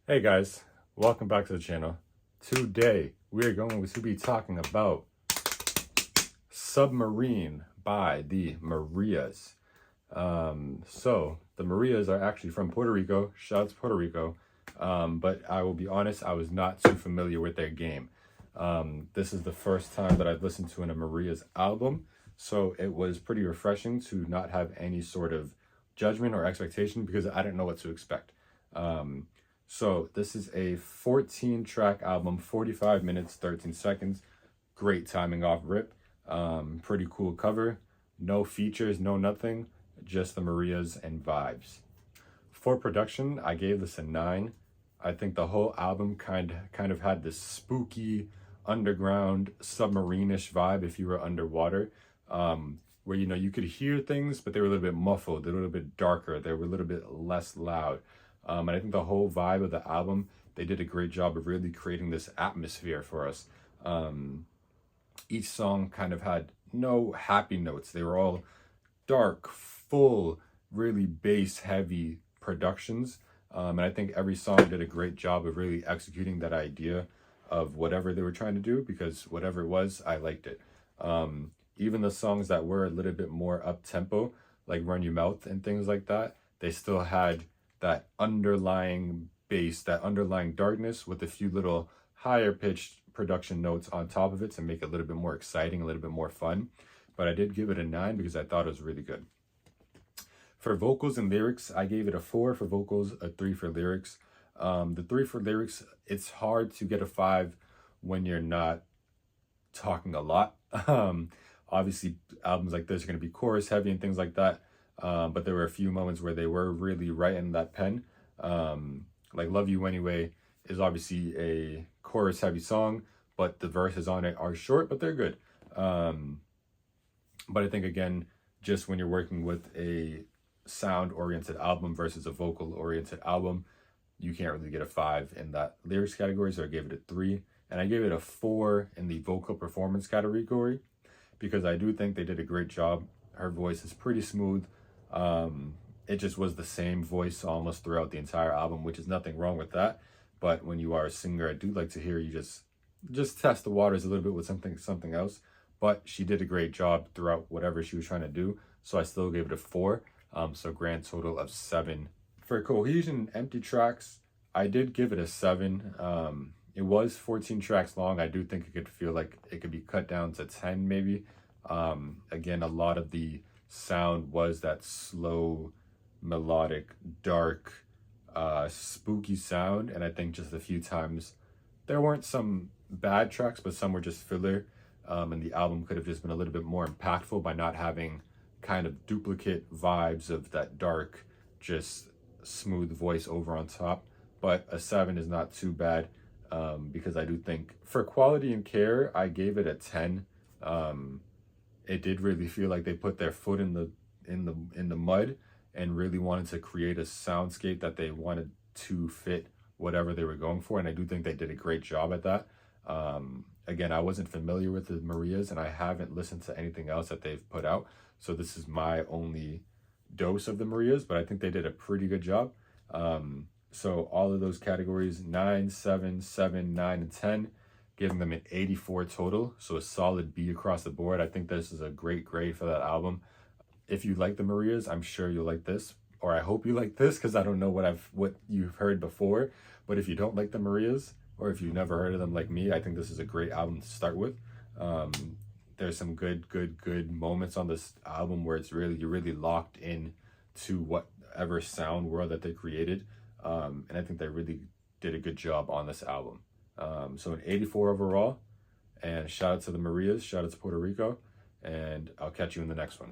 Hey guys, welcome back to the channel. Today we are going to be talking about Submarine by the Marias. So the Marias are actually from Puerto Rico. Shout out to Puerto Rico. But I will be honest, I was not too familiar with their game. This is the first time that I've listened to a Marias album, so it was pretty refreshing to not have any sort of judgment or expectation because I didn't know what to expect. So this is a 14 track album, 45 minutes, 13 seconds. Great timing off rip. Pretty cool cover. No features, no nothing. Just the Marias and vibes. For production, I gave this a 9. I think the whole album kind of had this spooky, underground, submarine-ish vibe if you were underwater. Where, you could hear things, but they were a little bit muffled, a little bit darker. They were a little bit less loud. And I think the whole vibe of the album, they did a great job of really creating this atmosphere for us. Each song kind of had no happy notes. They were all dark, full, really bass heavy productions. And I think every song did a great job of really executing that idea of whatever they were trying to do, because whatever it was, I liked it. Even the songs that were a little bit more up tempo, like Run Your Mouth and things like that, they still had that underlying bass, that underlying darkness with a few little higher pitched production notes on top of it to make it a little bit more exciting, a little bit more fun. But I did give it a 9 because I thought it was really good. For vocals and lyrics, I gave it a 4 for vocals, a 3 for lyrics. The 3 for lyrics, it's hard to get a 5 when you're not talking a lot. Obviously, albums like this are going to be chorus heavy and things like that. But there were a few moments where they were really writing that pen. Like Love You Anyway is obviously a chorus heavy song, but the verses on it are short, but they're good. But I think, again, just when you're working with a sound oriented album versus a vocal oriented album, you can't really get a 5 in that lyrics category. So I gave it a 3, and I gave it a 4 in the vocal performance category because I do think they did a great job. Her voice is pretty smooth. It just was the same voice almost throughout the entire album, which is nothing wrong with that. But when you are a singer, I do like to hear you just test the waters a little bit with something else. But she did a great job throughout whatever she was trying to do. So I still gave it a 4. So grand total of 7. For cohesion and empty tracks, I did give it a 7. It was 14 tracks long. I do think it could feel like it could be cut down to 10 maybe. Again, a lot of the sound was that slow, melodic, dark, spooky sound. And I think just a few times there weren't some bad tracks, but some were just filler. And the album could have just been a little bit more impactful by not having kind of duplicate vibes of that dark, just smooth voice over on top. But a 7 is not too bad, because I do think for quality and care, I gave it a 10. It did really feel like they put their foot in the mud and really wanted to create a soundscape that they wanted to fit whatever they were going for, and I do think they did a great job at that. Again, I wasn't familiar with the Marias, and I haven't listened to anything else that they've put out, so this is my only dose of the Marias, but I think they did a pretty good job. So all of those categories, 9, 7, 7, 9, and 10, giving them an 84 total, so a solid B across the board. I think this is a great grade for that album. If you like the Marias, I'm sure you'll like this, or I hope you like this, because I don't know what you've heard before. But if you don't like the Marias, or if you've never heard of them like me, I think this is a great album to start with. There's some good moments on this album where you're really locked in to whatever sound world that they created. And I think they really did a good job on this album. So an 84 overall, and shout out to the Marias, shout out to Puerto Rico, and I'll catch you in the next one.